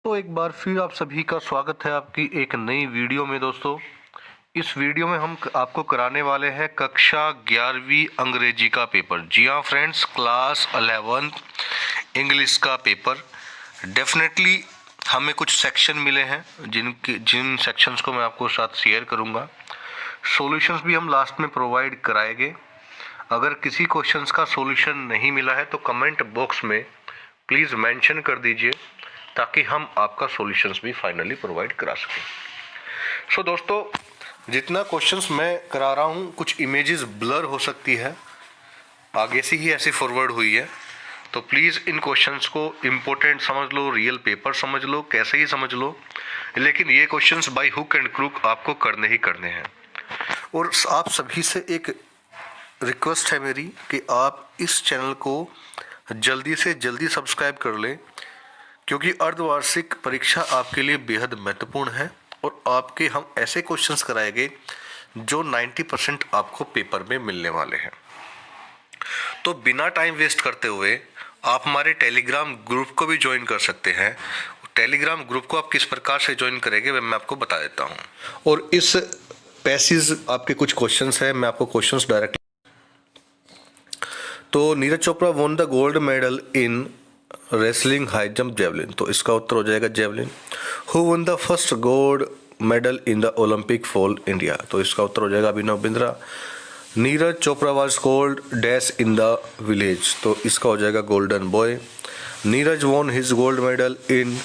तो एक बार फिर आप सभी का स्वागत है आपकी एक नई वीडियो में दोस्तों। इस वीडियो में हम आपको कराने वाले हैं कक्षा 11वीं अंग्रेजी का पेपर। जी हाँ फ्रेंड्स, क्लास 11 इंग्लिश का पेपर। डेफिनेटली हमें कुछ सेक्शन मिले हैं जिन सेक्शंस को मैं आपको साथ शेयर करूंगा। सॉल्यूशंस भी हम लास्ट में प्रोवाइड कराएंगे। अगर किसी क्वेश्चंस का सॉल्यूशन नहीं मिला है तो कमेंट बॉक्स में प्लीज़ मेंशन कर दीजिए ताकि हम आपका सॉल्यूशंस भी फाइनली प्रोवाइड करा सकें। दोस्तों, जितना क्वेश्चंस मैं करा रहा हूँ कुछ इमेजेस ब्लर हो सकती है, आगे से ही ऐसी फॉरवर्ड हुई है, तो प्लीज़ इन क्वेश्चंस को इम्पोर्टेंट समझ लो, रियल पेपर समझ लो, कैसे ही समझ लो, लेकिन ये questions by hook and crook आपको करने ही करने हैं। और आप सभी से एक रिक्वेस्ट है मेरी कि आप इस चैनल को जल्दी से जल्दी सब्सक्राइब कर लें, क्योंकि अर्धवार्षिक परीक्षा आपके लिए बेहद महत्वपूर्ण है और आपके हम ऐसे क्वेश्चंस कराएंगे जो 90% आपको पेपर में मिलने वाले हैं। तो बिना टाइम वेस्ट करते हुए आप हमारे टेलीग्राम ग्रुप को भी ज्वाइन कर सकते हैं। टेलीग्राम ग्रुप को आप किस प्रकार से ज्वाइन करेंगे वह मैं आपको बता देता हूँ। और इस पैसेज आपके कुछ क्वेश्चंस हैं, मैं आपको क्वेश्चंस डायरेक्ट। तो Neeraj Chopra won the gold medal in wrestling high jump javelin, तो इसका उत्तर हो जाएगा javelin. Who won the first gold medal in the Olympic for India, तो इसका उत्तर हो जाएगा Abhinav Bindra. Neeraj Chopra was called dash in the village, तो इसका हो जाएगा golden boy. Neeraj won his gold medal in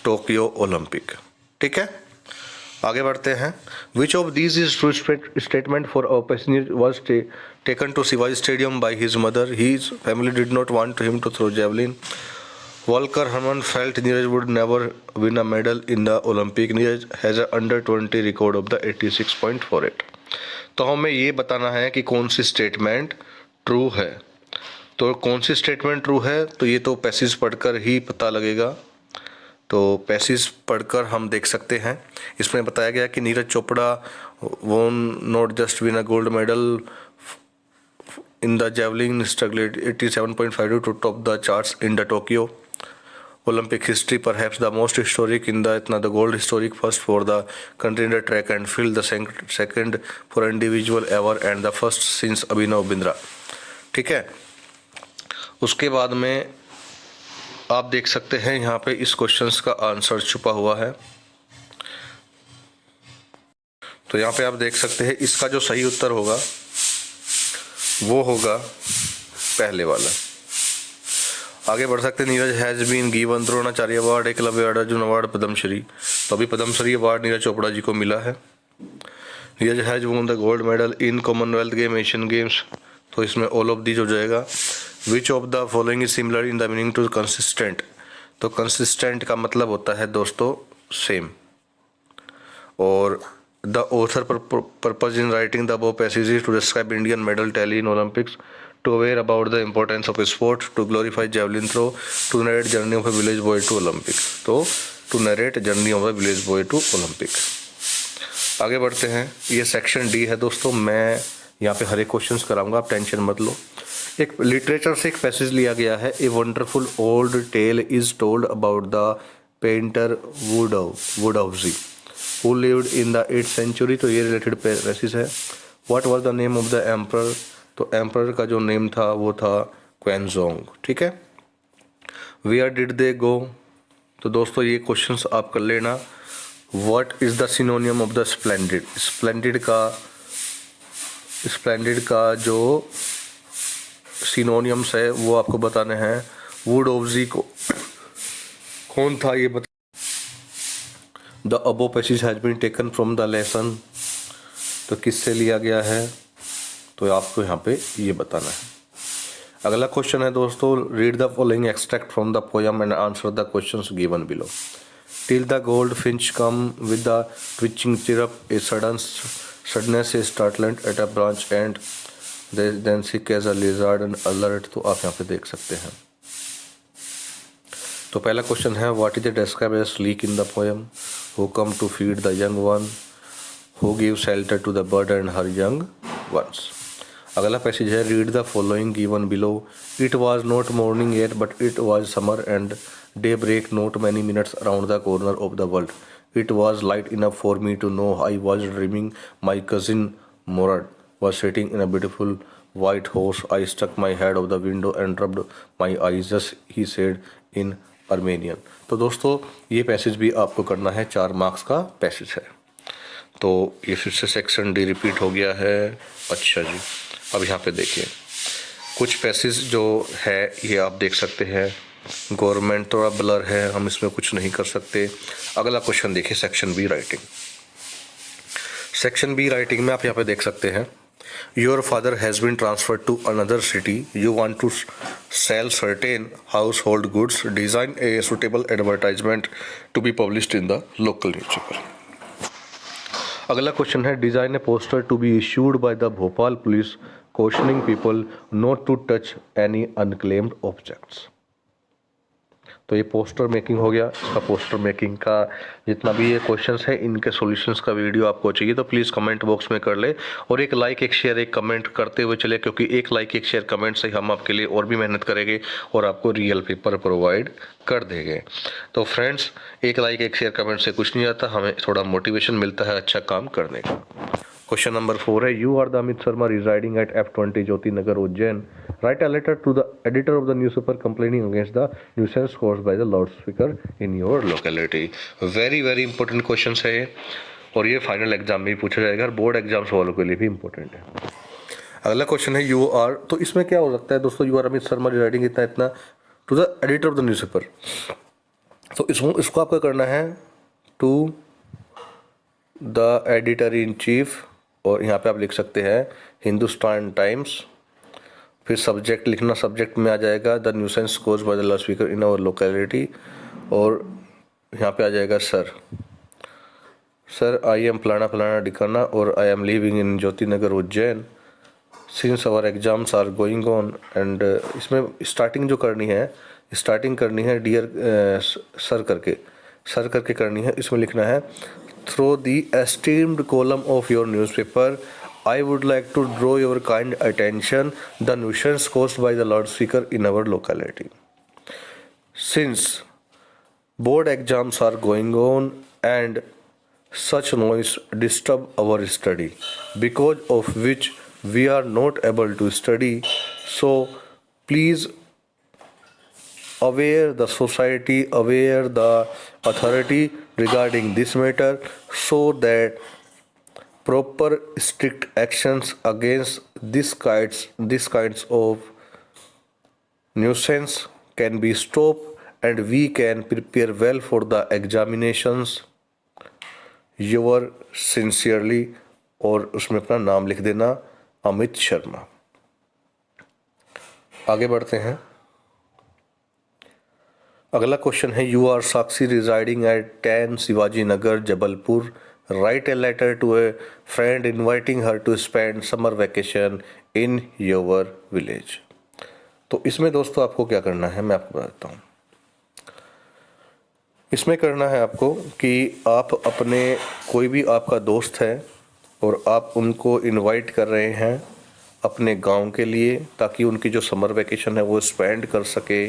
Tokyo Olympic. ठीक है, आगे बढ़ते हैं। Which of these is true statement for a passenger was taken to Shivaji stadium by his mother, his family did not want him to throw javelin. Volker Herman felt Neeraj would never win a medal in the Olympic. Neeraj has a under 20 record of the 86.48. तो हमें ये बताना है कि कौन सी statement true है। तो कौन सी स्टेटमेंट ट्रू है, तो ये तो पैसेज पढ़कर ही पता लगेगा। तो पैसेज पढ़कर हम देख सकते हैं। इसमें बताया गया कि नीरज चोपड़ा वोन not just win a gold medal in the javelin struggled 87.52 to top the charts in the Tokyo Olympic history, perhaps the most historic in the the gold historic first for the country in the track and field, the second for individual ever and the first since Abhinav Bindra. ठीक है, उसके बाद में आप देख सकते हैं यहाँ पे इस क्वेश्चंस का आंसर छुपा हुआ है। तो यहाँ पे आप देख सकते हैं इसका जो सही उत्तर होगा वो होगा पहले वाला। आगे बढ़ सकते हैं। Neeraj has been given Dronacharya award, Eklavya award, Arjun award, Padmashri, तो अभी पद्मश्री अवार्ड नीरज चोपड़ा जी को मिला है। Neeraj has won the gold medal in Commonwealth game, Asian games, तो इसमें ऑल ऑफ दीज हो जाएगा। Which of the following is similar in the meaning to consistent, तो कंसिस्टेंट का मतलब होता है दोस्तों सेम। और the author purpose in writing the above passage to describe Indian medal tally in Olympics, to aware about the importance of sport, to glorify javelin throw, to narrate journey of a village boy to Olympic, तो to narrate journey of a village boy to Olympic। आगे बढ़ते हैं। ये section D है दोस्तों, मैं यहाँ पे हर एक क्वेश्चंस कराऊंगा, आप टेंशन मत लो। एक लिटरेचर से एक पैसेज लिया गया है। A wonderful old tale is told about the painter Wu Daozi who lived in the 8th century, तो ये रिलेटेड पैसेज है। What was the name of the emperor, तो एम्परर का जो नेम था वो था क्वेनजोंग। ठीक है। वेयर डिड दे गो, तो दोस्तों ये क्वेश्चंस आप कर लेना। What is the सिनोनियम of the splendid, splendid का जो सिनोनियम्स है वो आपको बताने हैं। वुडहाउसी को कौन था ये बता। The above passage has been taken from the lesson, तो किससे लिया गया है, तो आपको यहाँ पे ये बताना है। अगला क्वेश्चन है दोस्तों, read the following extract from the poem and answer the questions given below. Till the goldfinch came with the twitching chirp, a suddenness a startlement at a branch end then sleek as a lizard and alert, तो आप यहाँ पे देख सकते हैं। तो पहला question है what is describe as sleek in the poem, who come to feed the young one, who give shelter to the bird and her young ones. अगला पैसेज है read the following given below. It was not morning yet but it was summer and Daybreak not many minutes around the corner of the world. It was light enough for me to know I was dreaming. My cousin Murad was sitting in a beautiful white horse. I stuck my head out the window and rubbed my eyes. Just he said in Armenian. तो दोस्तों ये passage भी आपको करना है, 4 marks का passage है। तो ये फिर से सेक्शन डी रिपीट हो गया है। अच्छा जी, अब यहाँ पे देखिए कुछ पैसेज जो है ये आप देख सकते हैं। गवर्नमेंट थोड़ा ब्लर है, हम इसमें कुछ नहीं कर सकते। अगला क्वेश्चन देखिए section B writing. Section B writing में आप यहाँ पे देख सकते हैं, your father has been transferred to another city, you want to sell certain household goods, design a suitable advertisement to be published in the local newspaper. अगला question है, design a poster to be issued by the Bhopal police cautioning people not to touch any unclaimed objects। तो ये poster making हो गया। इसका poster making का जितना भी ये क्वेश्चंस है इनके सॉल्यूशंस का वीडियो आपको चाहिए तो प्लीज़ कमेंट बॉक्स में कर ले, और एक लाइक एक शेयर एक कमेंट करते हुए चले, क्योंकि एक लाइक एक शेयर कमेंट से हम आपके लिए और भी मेहनत करेंगे और आपको रियल पेपर प्रोवाइड कर देंगे। तो फ्रेंड्स, एक लाइक एक शेयर कमेंट से कुछ नहीं आता, हमें थोड़ा मोटिवेशन मिलता है अच्छा काम करने का। क्वेश्चन नंबर 4 है, you are the Amit Sharma residing at F20 Jyoti Nagar Ujjain, write a letter to the editor of the newspaper complaining against the nuisance caused by the loud speaker in your locality. Very very important question है ये, और ये final exam में भी पूछा जाएगा, board exams वालों के लिए भी इंपॉर्टेंट है। अगला क्वेश्चन है, यू आर, तो इसमें क्या हो सकता है दोस्तों, you are Amit Sharma residing इतना इतना to the editor of the newspaper, तो इसको आपका करना है to the editor in chief, और यहाँ पे आप लिख सकते हैं हिंदुस्तान टाइम्स। फिर सब्जेक्ट लिखना, सब्जेक्ट में आ जाएगा the nuisance caused by the loud speaker in our locality, और यहाँ पे आ जाएगा सर आई एम फलाना फलाना डिकाना और I am living in Jyoti Nagar Ujjain since our exams are going on. And इसमें स्टार्टिंग जो करनी है डियर सर करके करनी है। इसमें लिखना है, through the esteemed column of your newspaper, I would like to draw your kind attention the nuisance caused by the loudspeaker in our locality. Since board exams are going on and such noise disturb our study, because of which we are not able to study, so please aware the society, aware the authority regarding this matter, so that proper strict actions against this kinds of nuisance can be stopped and we can prepare well for the examinations. Your sincerely, और उसमें अपना नाम लिख देना, अमित शर्मा। आगे बढ़ते हैं। अगला क्वेश्चन है, you are Sakshi residing at 10 Shivaji Nagar Jabalpur, write a letter to a friend inviting her to spend summer vacation in your village. तो इसमें दोस्तों आपको क्या करना है मैं आपको बताता हूँ। इसमें करना है आपको कि आप अपने कोई भी आपका दोस्त है और आप उनको इनवाइट कर रहे हैं अपने गांव के लिए, ताकि उनकी जो समर वैकेशन है वो स्पेंड कर सके।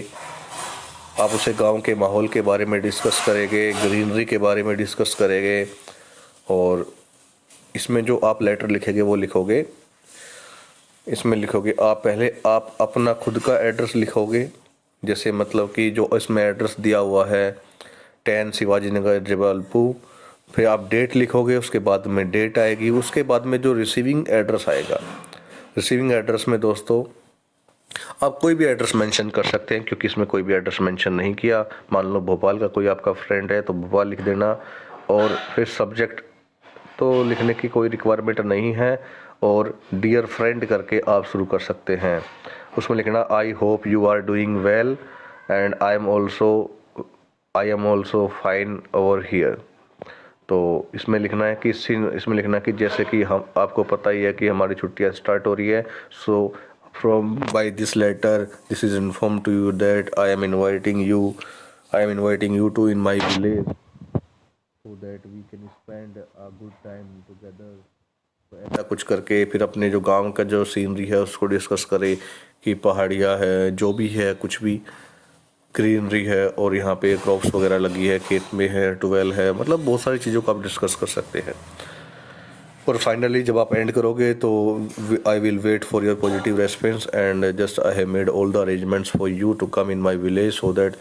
आप उसे गांव के माहौल के बारे में डिस्कस करेंगे, ग्रीनरी के बारे में डिस्कस करेंगे, और इसमें जो आप लेटर लिखेंगे वो लिखोगे, इसमें लिखोगे आप अपना खुद का एड्रेस लिखोगे, जैसे मतलब कि जो इसमें एड्रेस दिया हुआ है 10 शिवाजी नगर जबलपुर, फिर आप डेट लिखोगे, उसके बाद में डेट आएगी, उसके बाद में जो रिसीविंग एड्रेस आएगा, रिसीविंग एड्रेस में दोस्तों आप कोई भी एड्रेस मेंशन कर सकते हैं, क्योंकि इसमें कोई भी एड्रेस मेंशन नहीं किया। मान लो भोपाल का कोई आपका फ्रेंड है तो भोपाल लिख देना, और फिर सब्जेक्ट तो लिखने की कोई रिक्वायरमेंट नहीं है, और डियर फ्रेंड करके आप शुरू कर सकते हैं। उसमें लिखना I hope you are doing well and I am also fine over here. तो इसमें लिखना है कि जैसे कि हम आपको पता ही है कि हमारी छुट्टियां स्टार्ट हो रही है, सो from by this letter this is informed to you that I am inviting you to in my village so that we can spend a good time together। तो ऐसा कुछ करके फिर अपने जो गांव का जो सीनरी है उसको डिस्कस करें कि पहाड़ियाँ है, जो भी है कुछ भी, ग्रीनरी है और यहाँ पे क्रॉप्स वगैरह लगी है, खेत में है, ट्वेल है, मतलब बहुत सारी चीज़ों को आप डिस्कस कर सकते हैं। और फाइनली जब आप एंड करोगे तो I will wait for your positive response and just I have made all the arrangements for you to come in my village so that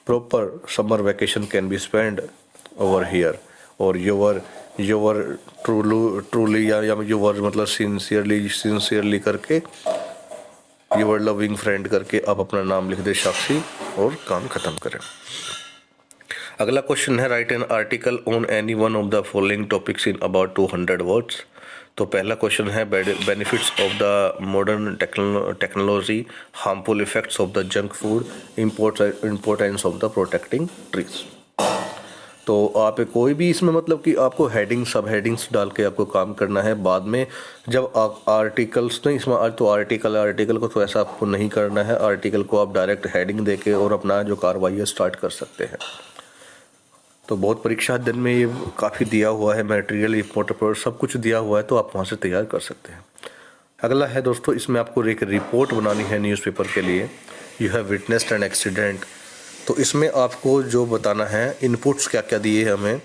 proper summer vacation can be spend over here. और your truly या your मतलब sincerely करके your loving friend करके आप अपना नाम लिख दे साक्षी और काम खत्म करें। अगला क्वेश्चन है right an article on any one of the following topics in about 200 words. तो पहला क्वेश्चन है benefits of the modern technology, harmful effects of the junk food, importance of the protecting trees. तो आप कोई भी इसमें मतलब कि आपको हेडिंग सब हेडिंग्स डाल के आपको काम करना है। बाद में जब आप आर्टिकल्स नहीं इसमें तो आर्टिकल को तो ऐसा आपको नहीं करना है। आर्टिकल को आप डायरेक्ट हेडिंग देके और अपना जो कार्रवाई है स्टार्ट कर सकते हैं। तो बहुत परीक्षा दिन में ये काफ़ी दिया हुआ है, मटेरियल इंपोर्टेंट सब कुछ दिया हुआ है, तो आप वहाँ से तैयार कर सकते हैं। अगला है दोस्तों, इसमें आपको एक रिपोर्ट बनानी है न्यूज़पेपर के लिए। You have witnessed an accident. तो इसमें आपको जो बताना है इनपुट्स क्या क्या दिए हैं हमें,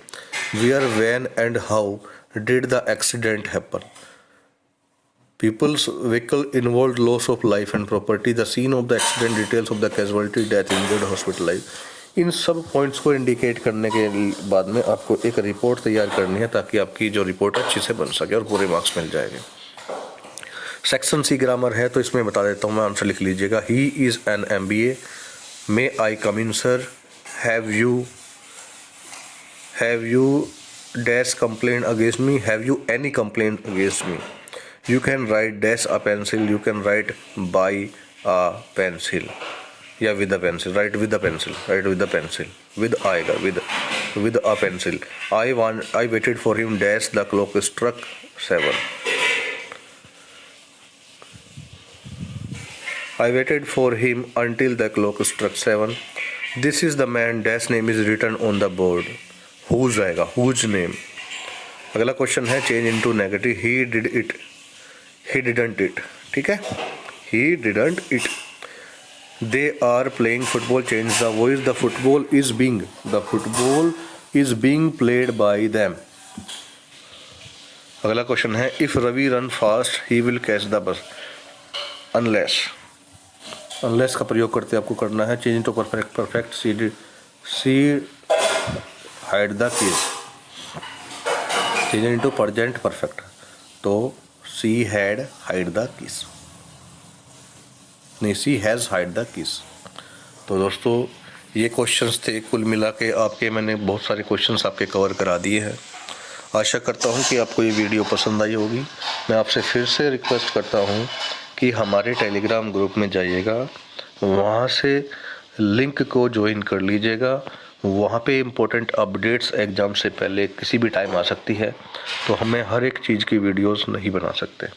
where, when and how did the accident happen, peoples vehicle involve, loss of life and property, the scene of the accident, details of the casualty, death, injured, hospitalize. इन सब पॉइंट्स को इंडिकेट करने के बाद में आपको एक रिपोर्ट तैयार करनी है ताकि आपकी जो रिपोर्ट अच्छी से बन सके और पूरे मार्क्स मिल जाएंगे। सेक्शन सी ग्रामर है, तो इसमें बता देता हूँ मैं, आंसर लिख लीजिएगा। He is an MBA, may I come in sir, have you dash complain against me, have you any complain against me, you can write dash a pencil, you can write by a pencil या with a pencil, write with a pencil, write with a pencil, with आएगा with a pencil. I waited for him dash the clock struck 7, I waited for him until the clock struck 7. This is the man dash name is written on the board. Whose आएगा, whose name। अगला question है change into negative, he did it, he didn't it, ठीक है, he didn't it। They are playing football, change the voice, the football is being played by them। अगला question है if Ravi run fast he will catch the bus, unless का प्रयोग करते आपको करना है change to perfect, she hide the keys, change into present perfect, तो she had hide the keys, नहीं she has hide the keys. तो दोस्तों ये क्वेश्चंस थे, कुल मिला के आपके मैंने बहुत सारे क्वेश्चंस आपके कवर करा दिए हैं। आशा करता हूँ कि आपको ये वीडियो पसंद आई होगी। मैं आपसे फिर से रिक्वेस्ट करता हूँ कि हमारे टेलीग्राम ग्रुप में जाइएगा, वहाँ से लिंक को ज्वाइन कर लीजिएगा। वहाँ पे इम्पोर्टेंट अपडेट्स एग्ज़ाम से पहले किसी भी टाइम आ सकती है, तो हमें हर एक चीज़ की वीडियोस नहीं बना सकते।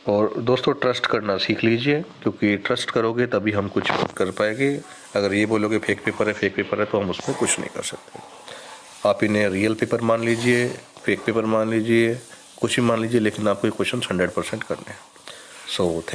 और दोस्तों ट्रस्ट करना सीख लीजिए, क्योंकि ट्रस्ट करोगे तभी हम कुछ कर पाएंगे। अगर ये बोलोगे फेक पेपर है तो हम उसमें कुछ नहीं कर सकते। आप इन्हें रियल पेपर मान लीजिए, फेक पेपर मान लीजिए, कुछ भी मान लीजिए, लेकिन आपको ये क्वेश्चन 100% करने हैं। So thank